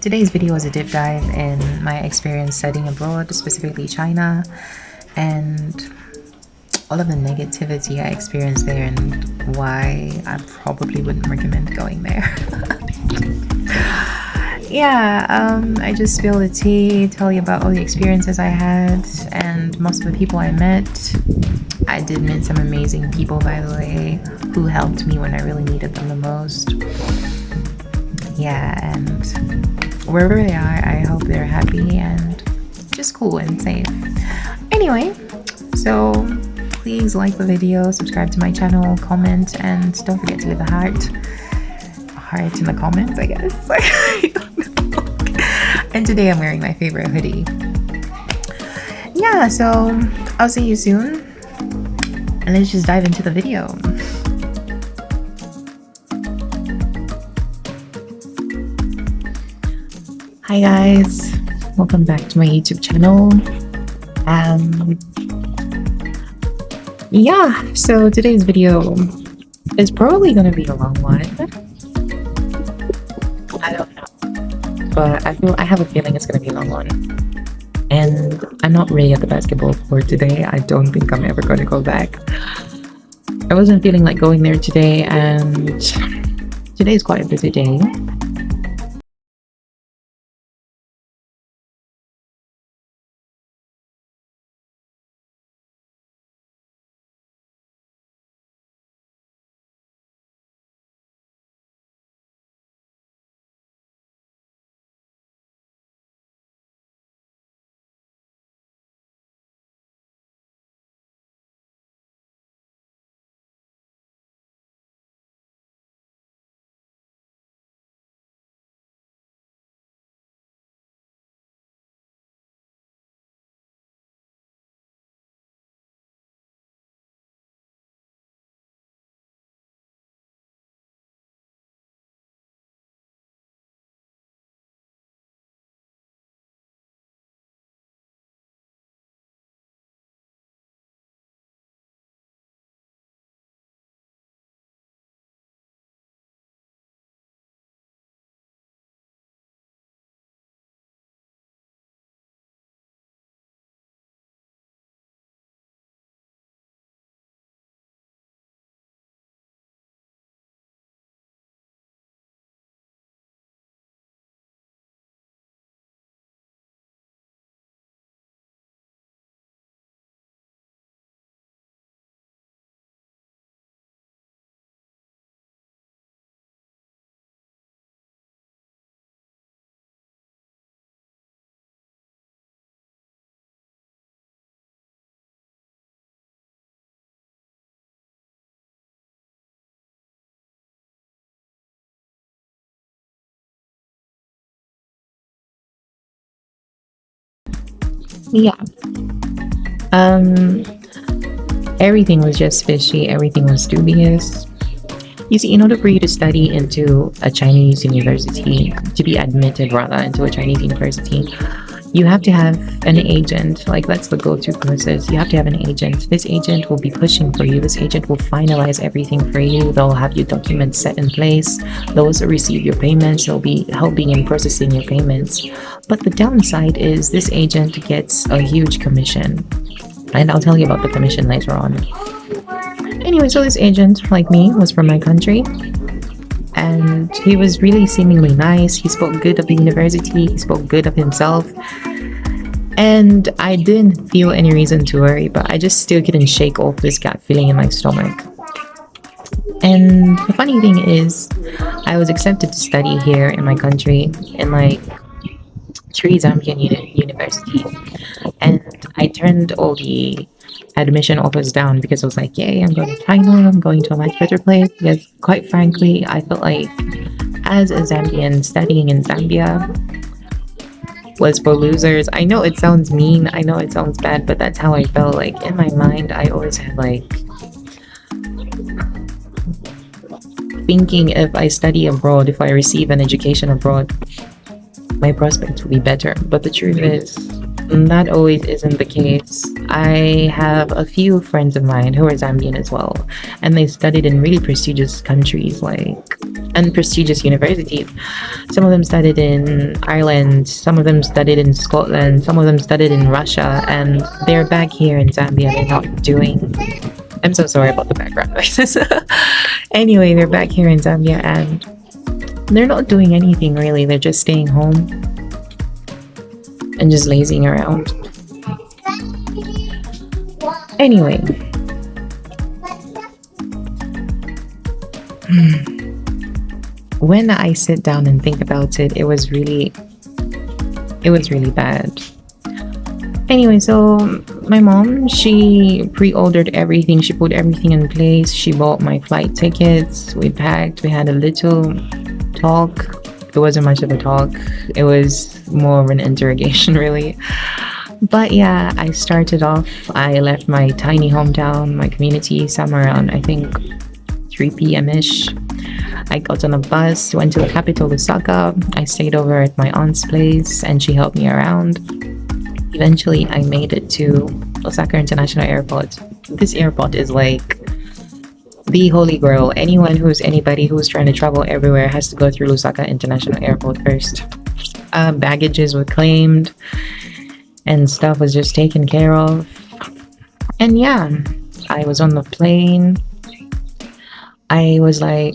Today's video is a deep dive in my experience studying abroad, specifically China, and all of the negativity I experienced there and why I probably wouldn't recommend going there. I just spill the tea, tell you about all the experiences I had and most of the people I met. I did meet some amazing people, by the way, who helped me when I really needed them the most. And wherever they are, I hope they're happy and just cool and safe. Anyway, so please like the video, subscribe to my channel, comment, and don't forget to leave a heart in the comments, I guess. I don't know. And today I'm wearing my favorite hoodie. So I'll see you soon, and let's just dive into the video. Hi guys, welcome back to my YouTube channel. So today's video is probably gonna be a long one. I don't know, but I have a feeling it's gonna be a long one. And I'm not really at the basketball court today. I don't think I'm ever gonna go back. I wasn't feeling like going there today, and today's quite a busy day. Everything was just fishy, everything was dubious. You see, in order for you to study into a Chinese university, to be admitted rather into a Chinese university, you have to have an agent. Like, that's the go-to process. You have to have an agent. This agent will be pushing for you. This agent will finalize everything for you. They'll have your documents set in place. They'll also receive your payments. They'll be helping in processing your payments. But the downside is this agent gets a huge commission. And I'll tell you about the commission later on. Anyway, so this agent, like me, was from my country. And he was really seemingly nice. He spoke good of the university. He spoke good of himself. And I didn't feel any reason to worry, but I just still couldn't shake off this gut feeling in my stomach. And the funny thing is, I was accepted to study here in my country in like 3 Zambian universities. And I turned all the admission offers down because I was like, yay, I'm going to China, I'm going to a much better place. Because quite frankly, I felt like as a Zambian, studying in Zambia was for losers. I know it sounds mean, I know it sounds bad, but that's how I felt. Like, in my mind, I always had like thinking, if I study abroad, if I receive an education abroad, my prospects will be better. But the truth is, That always isn't the case. I have a few friends of mine who are Zambian as well, and they studied in really prestigious countries, like, and prestigious universities. Some of them studied in Ireland, some of them studied in Scotland, some of them studied in Russia, and they're back here in Zambia. They're not doing. I'm so sorry about the background noises. Anyway, they're back here in Zambia and they're not doing anything really. They're just staying home and just lazing around. Anyway, when I sit down and think about it, it was really bad. Anyway, so my mom, she pre-ordered everything. She put everything in place. She bought my flight tickets. We packed. We had a little talk. It wasn't much of a talk. It was more of an interrogation, really. But yeah, I started off. I left my tiny hometown, my community, somewhere around, I think, 3 p.m.-ish. I got on a bus, went to the capital, Lusaka. I stayed over at my aunt's place, and she helped me around. Eventually, I made it to Osaka International Airport. This airport is like the holy grail. Anybody who's trying to travel everywhere has to go through Lusaka International Airport first. Baggages were claimed and stuff was just taken care of. And yeah, I was on the plane. I was like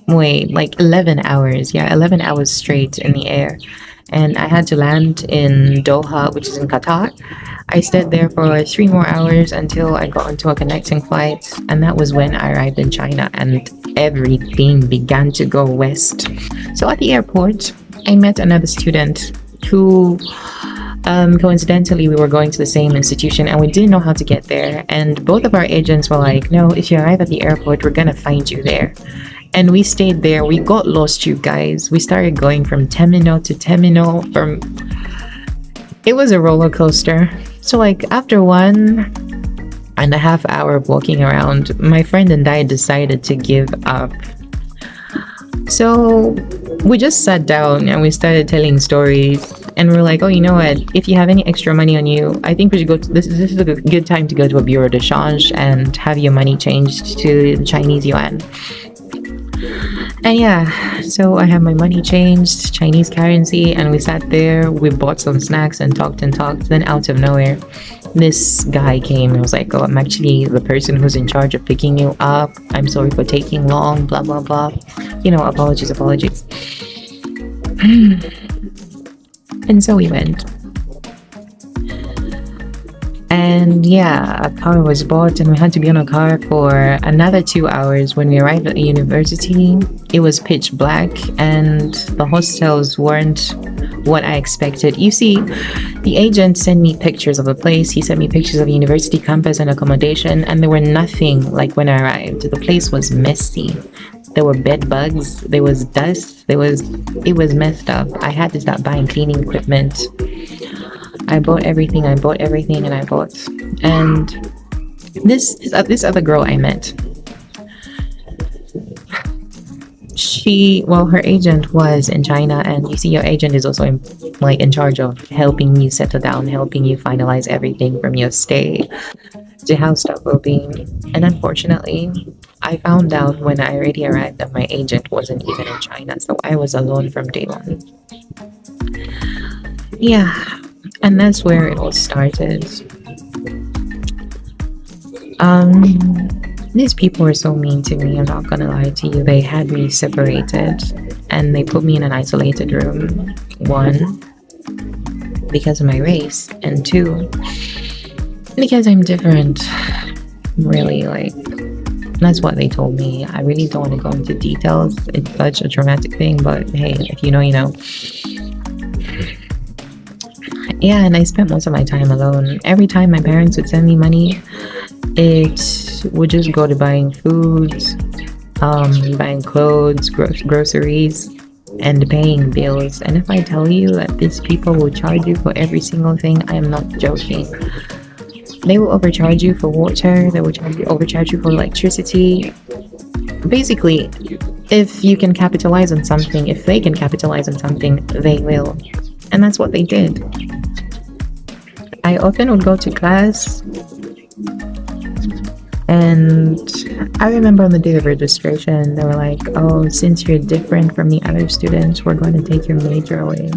11 hours. Yeah, 11 hours straight in the air. And I had to land in Doha, which is in Qatar. I stayed there for 3 more hours until I got onto a connecting flight. And that was when I arrived in China and everything began to go west. So at the airport, I met another student who, coincidentally, we were going to the same institution and we didn't know how to get there. And both of our agents were like, no, if you arrive at the airport, we're going to find you there. And we stayed there. We got lost, you guys. We started going from terminal to terminal. It was a roller coaster. So like after 1.5 hours of walking around, my friend and I decided to give up. So we just sat down and we started telling stories. And we're like, oh, you know what? If you have any extra money on you, I think we should go to this is a good time to go to a bureau de change and have your money changed to the Chinese yuan. And yeah, so I have my money changed, Chinese currency, and we sat there, we bought some snacks and talked. Then out of nowhere, this guy came and was like, oh, I'm actually the person who's in charge of picking you up. I'm sorry for taking long, blah, blah, blah. Apologies. And so we went. And yeah, a car was bought and we had to be on a car for another 2 hours. When we arrived at the university, it was pitch black and the hostels weren't what I expected. You see, the agent sent me pictures of the place. He sent me pictures of the university campus and accommodation, and there were nothing like when I arrived. The place was messy. There were bed bugs, there was dust, it was messed up. I had to start buying cleaning equipment. I bought everything. And this other girl I met, her agent was in China, and you see your agent is also in charge of helping you settle down, helping you finalize everything from your stay to how stuff will be. And unfortunately, I found out when I already arrived that my agent wasn't even in China, so I was alone from day one. Yeah, and that's where it all started. These people were so mean to me, I'm not gonna lie to you. They had me separated and they put me in an isolated room. 1, because of my race, and 2, because I'm different. Really, that's what they told me. I really don't want to go into details. It's such a traumatic thing, but hey, if you know, you know. Yeah, and I spent most of my time alone. Every time my parents would send me money, it would just go to buying food, buying clothes, groceries, and paying bills. And if I tell you that these people will charge you for every single thing, I am not joking. They will overcharge you for water, they will overcharge you for electricity. Basically, if you can capitalize on something, if they can capitalize on something, they will. And that's what they did. I often would go to class, and I remember on the day of registration, they were like, "Oh, since you're different from the other students, we're going to take your major away."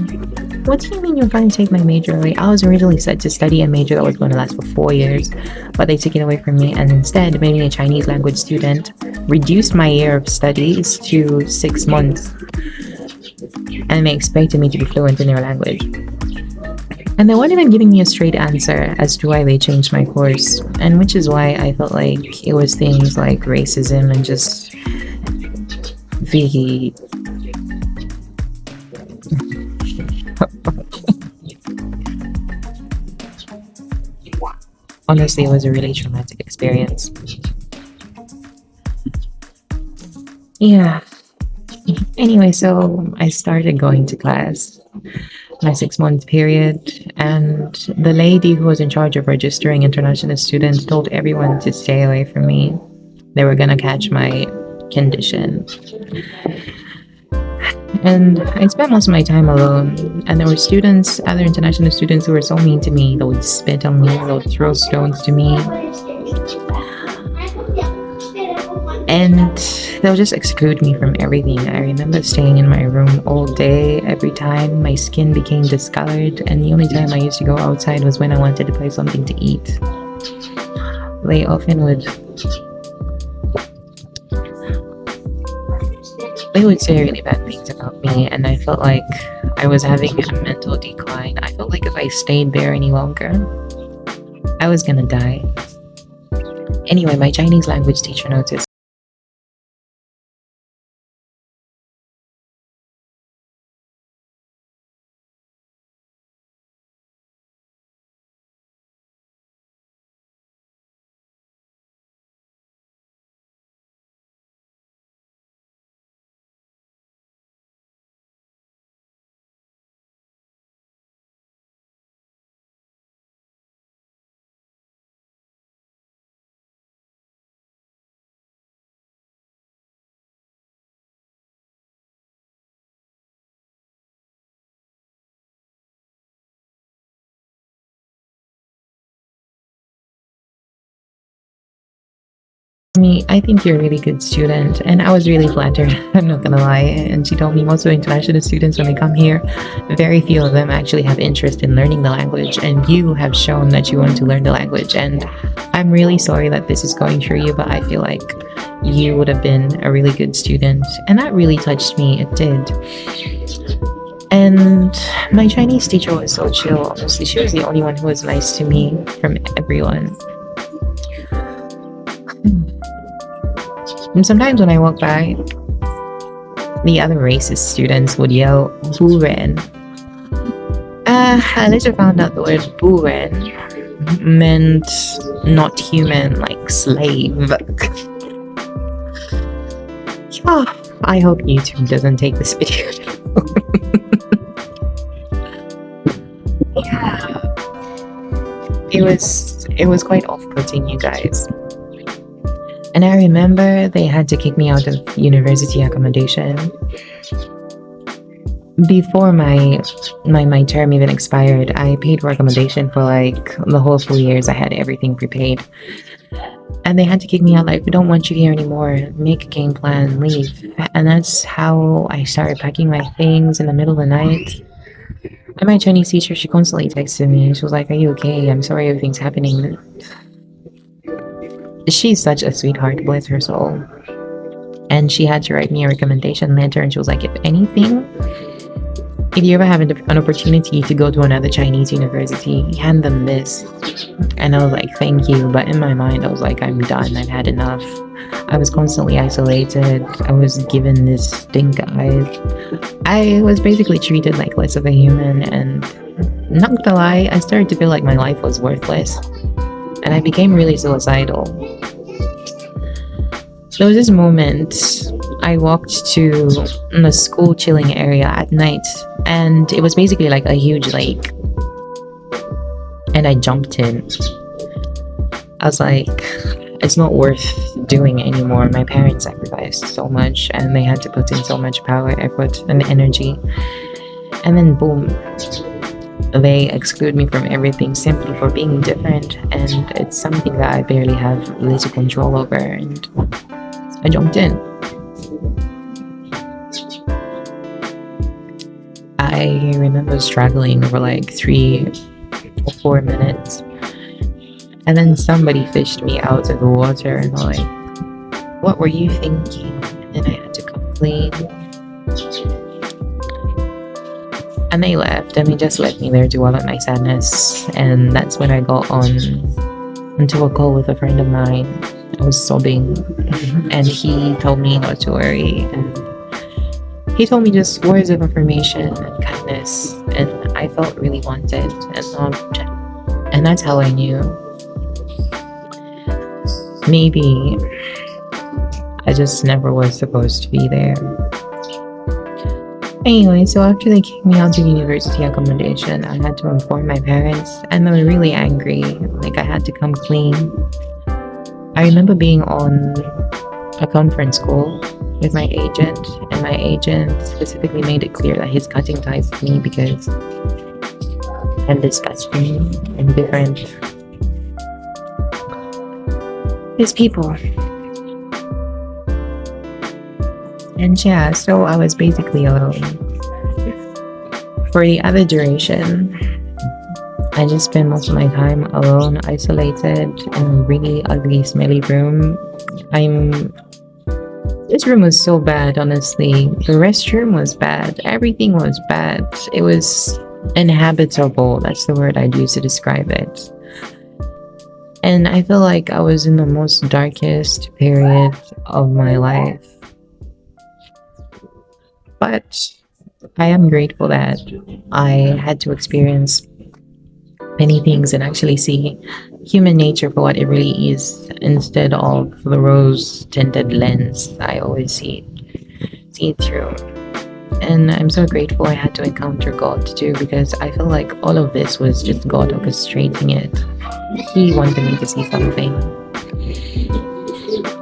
What do you mean you're going to take my major away? I was originally set to study a major that was going to last for 4 years, but they took it away from me and instead made me a Chinese language student, reduced my year of studies to 6 months, and they expected me to be fluent in their language. And they weren't even giving me a straight answer as to why they changed my course, and which is why I felt like it was things like racism and just the honestly, it was a really traumatic experience. Yeah. Anyway, so I started going to class my 6 month period, and the lady who was in charge of registering international students told everyone to stay away from me. They were gonna catch my condition. And I spent most of my time alone, and there were students, other international students, who were so mean to me. They would spit on me, they would throw stones to me, and they'll just exclude me from everything. I remember staying in my room all day. Every time my skin became discolored, and the only time I used to go outside was when I wanted to buy something to eat. They often would say really bad things about me, and I felt like I was having a mental decline. I felt like if I stayed there any longer, I was gonna die. Anyway, my Chinese language teacher noticed me, "I think you're a really good student," and I was really flattered. I'm not gonna lie. And she told me most of the international students, when they come here, very few of them actually have interest in learning the language, and you have shown that you want to learn the language. And I'm really sorry that this is going through you, but I feel like you would have been a really good student. And that really touched me. It did. And my Chinese teacher was so chill. Honestly, she was the only one who was nice to me from everyone. And sometimes when I walk by, the other racist students would yell, "Bu Ren." I later found out the word "Bu Ren" meant not human, like slave. Oh, I hope YouTube doesn't take this video down. Yeah. It was quite off-putting, you guys. And I remember they had to kick me out of university accommodation before my term even expired. I paid for accommodation for like the whole 4 years. I had everything prepaid, and they had to kick me out. Like, "We don't want you here anymore. Make a game plan, leave." And that's how I started packing my things in the middle of the night. And my Chinese teacher, she constantly texted me. She was like, "Are you okay? I'm sorry everything's happening." She's such a sweetheart, bless her soul. And she had to write me a recommendation letter, and she was like, "If anything, if you ever have an opportunity to go to another Chinese university, hand them this." And I was like, "Thank you." But in my mind, I was like, "I'm done. I've had enough." I was constantly isolated. I was given this stink eye. I was basically treated like less of a human, and not gonna lie, I started to feel like my life was worthless. And I became really suicidal. There was this moment I walked to the school chilling area at night, and it was basically like a huge lake. And I jumped in. I was like, it's not worth doing anymore. My parents sacrificed so much, and they had to put in so much power, effort, and energy. And then boom, They exclude me from everything simply for being different, and it's something that I barely have little control over. And I jumped in. I remember struggling for like 3 or 4 minutes, and then somebody fished me out of the water, and I'm like, "What were you thinking?" And then I had to come clean. And they left, and they just left me there to wallow in my sadness. And that's when I got on into a call with a friend of mine. I was sobbing, and he told me not to worry. And he told me just words of affirmation and kindness, and I felt really wanted and loved. And that's how I knew maybe I just never was supposed to be there. Anyway, so after they kicked me out to university accommodation, I had to inform my parents, and they were really angry. Like, I had to come clean. I remember being on a conference call with my agent, and my agent specifically made it clear that he's cutting ties with me because I'm disgusting and different. His people. And yeah, so I was basically alone. For the other duration, I just spent most of my time alone, isolated, in a really ugly, smelly room. This room was so bad, honestly. The restroom was bad. Everything was bad. It was inhabitable. That's the word I'd use to describe it. And I feel like I was in the most darkest period of my life. But I am grateful that I had to experience many things and actually see human nature for what it really is, instead of the rose-tinted lens I always see it through. And I'm so grateful I had to encounter God too, because I feel like all of this was just God orchestrating it. He wanted me to see something.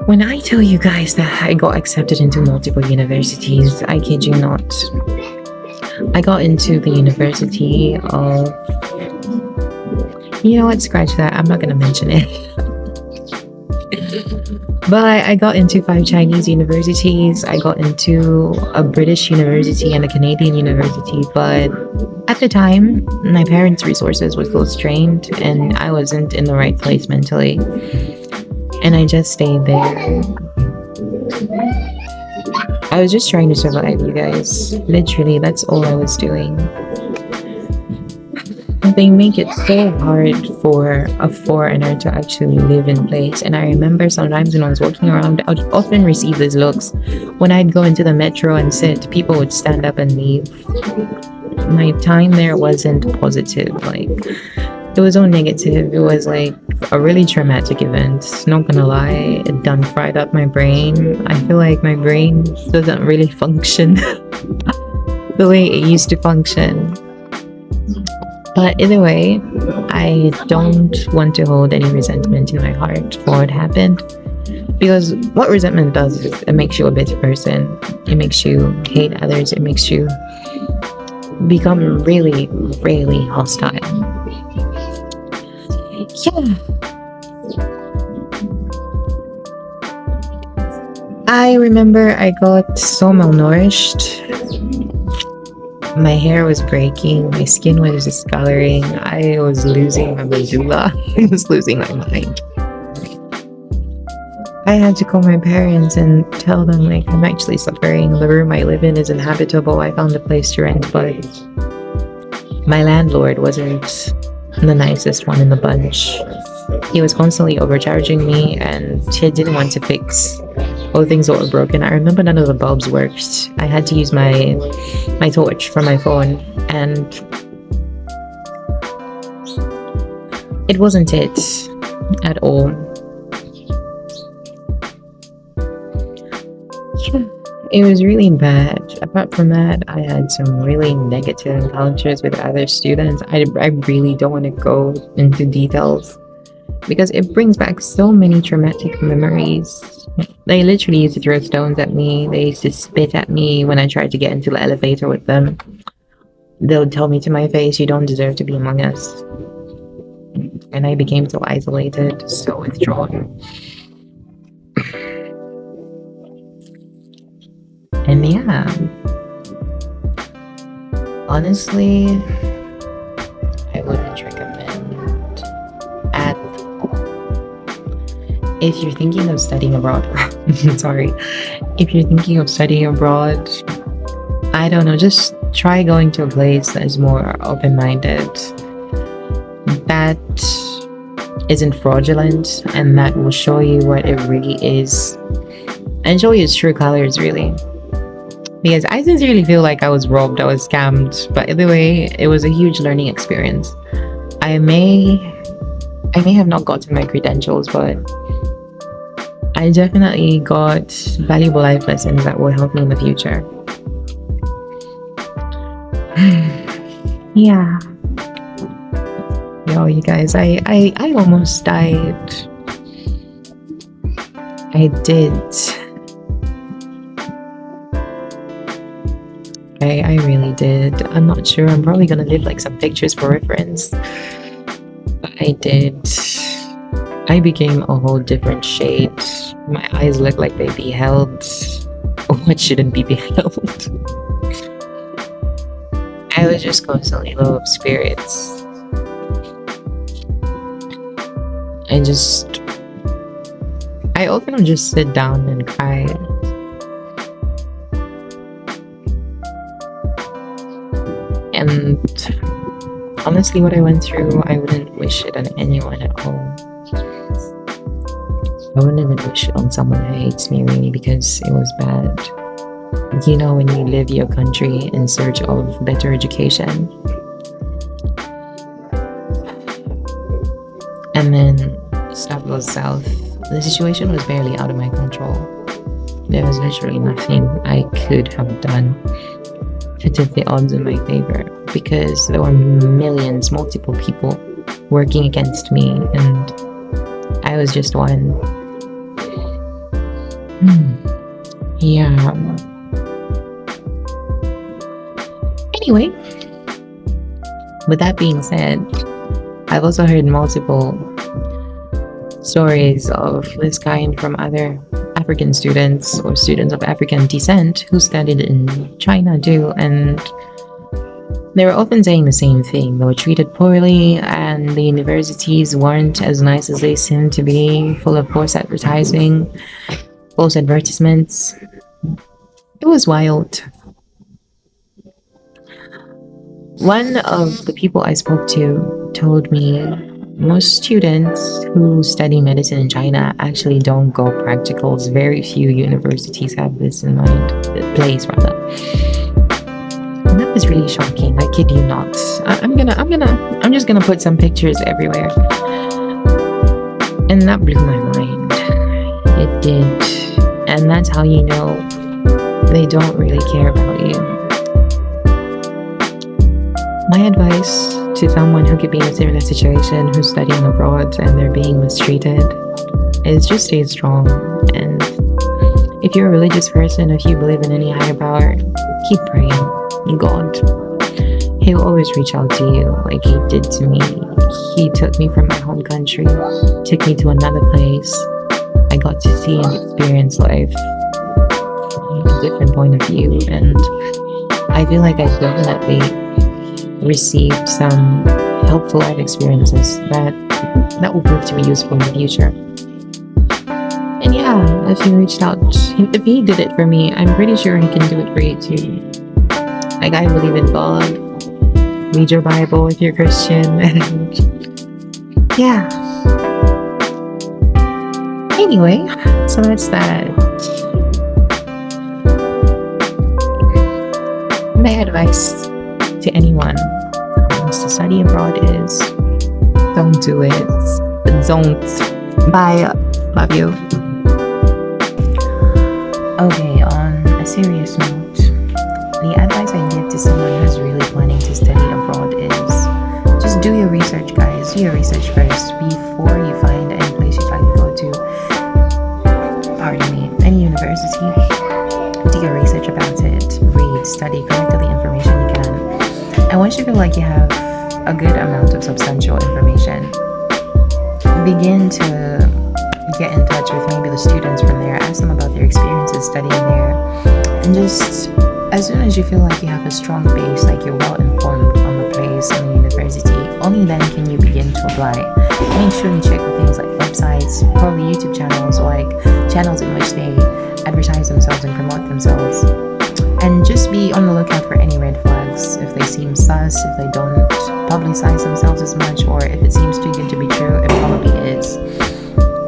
When I tell you guys that I got accepted into multiple universities, I kid you not. I got into the University of... You know what? Scratch that. I'm not going to mention it. But I got into 5 Chinese universities. I got into a British university and a Canadian university. But at the time, my parents' resources were still strained, and I wasn't in the right place mentally. And I just stayed there. I was just trying to survive, you guys. Literally, that's all I was doing. They make it so hard for a foreigner to actually live in place. And I remember sometimes when I was walking around, I would often receive these looks. When I'd go into the metro and sit, people would stand up and leave. My time there wasn't positive. Like, it was all negative. It was like a really traumatic event. Not gonna lie, it done fried up my brain. I feel like my brain doesn't really function the way it used to function. But either way, I don't want to hold any resentment in my heart for what happened. Because what resentment does is it makes you a bitter person. It makes you hate others. It makes you become really, really hostile. Yeah. I remember I got so malnourished. My hair was breaking, my skin was discoloring, I was losing my medulla, I was losing my mind. I had to call my parents and tell them, like, I'm actually suffering. The room I live in is inhabitable. I found a place to rent, but my landlord wasn't the nicest one in the bunch. He was constantly overcharging me, and he didn't want to fix all the things that were broken. I remember none of the bulbs worked. I had to use my torch from my phone, and it wasn't it at all. Yeah, it was really bad. Apart from that, I had some really negative encounters with other students. I really don't want to go into details because it brings back so many traumatic memories. They literally used to throw stones at me. They used to spit at me when I tried to get into the elevator with them. They'll tell me to my face, "You don't deserve to be among us." And I became so isolated, so withdrawn. And yeah, honestly, I wouldn't recommend at if you're thinking of studying abroad. Sorry, if you're thinking of studying abroad, I don't know, just try going to a place that is more open-minded, that isn't fraudulent, and that will show you what it really is and show you its true colors, really. Because I sincerely feel like I was robbed, I was scammed, but either way, it was a huge learning experience. I may have not gotten my credentials, but I definitely got valuable life lessons that will help me in the future. Yeah. Yo, you guys, I almost died. I did. I really did. I'm not sure. I'm probably gonna leave like some pictures for reference. But I did. I became a whole different shade. My eyes look like they beheld what shouldn't be beheld. I was just constantly low of spirits. I often would just sit down and cry. And honestly, what I went through, I wouldn't wish it on anyone at all. I wouldn't even wish it on someone who hates me, really, because it was bad. You know, when you leave your country in search of better education, and then stuff goes south. The situation was barely out of my control. There was literally nothing I could have done to tip the odds in my favor, because there were millions, multiple people working against me, and I was just one. Yeah. Anyway, with that being said, I've also heard multiple stories of this kind from other African students or students of African descent who studied in China too, and they were often saying the same thing. They were treated poorly, and the universities weren't as nice as they seemed to be, full of false advertising, false advertisements. It was wild. One of the people I spoke to told me most students who study medicine in China actually don't go practicals. Very few universities have this in mind, place rather. And that was really shocking. I kid you not. I'm just gonna put some pictures everywhere. And that blew my mind. It did. And that's how you know they don't really care about you. My advice to someone who could be in a similar situation, who's studying abroad and they're being mistreated, is just stay strong. And if you're a religious person, if you believe in any higher power, keep praying. God, He'll always reach out to you like He did to me. He took me from my home country, took me to another place. I got to see and experience life from a different point of view, and I feel like I definitely received some helpful life experiences that will prove to be useful in the future. And yeah, if He reached out, if He did it for me, I'm pretty sure He can do it for you too. Like, I believe in God. Read your Bible if you're Christian. And yeah. Anyway, so that's that. My advice to anyone who wants to study abroad is don't do it. Don't. Bye. Love you. Okay, on a serious note, the advice I give to someone who's really planning to study abroad is just do your research, guys. Do your research first before you find any place you'd like to go to. Pardon me, any university. Do your research about it. Read, study, collect all the information you can. And once you feel like you have a good amount of substantial information, begin to get in touch with maybe the students from there, ask them about their experiences studying there, and just as soon as you feel like you have a strong base, like you're well informed on the place and the university, only then can you begin to apply. Make sure you check for things like websites, probably YouTube channels, or like channels in which they advertise themselves and promote themselves. And just be on the lookout for any red flags. If they seem sus, if they don't publicize themselves as much, or if it seems too good to be true, it probably is.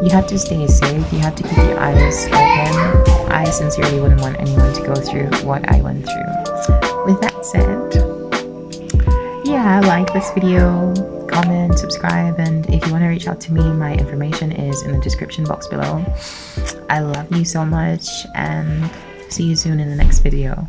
You have to stay safe. You have to keep your eyes open. I sincerely wouldn't want anyone to go through what I went through. With that said, yeah, like this video, comment, subscribe, and if you want to reach out to me, my information is in the description box below. I love you so much, and see you soon in the next video.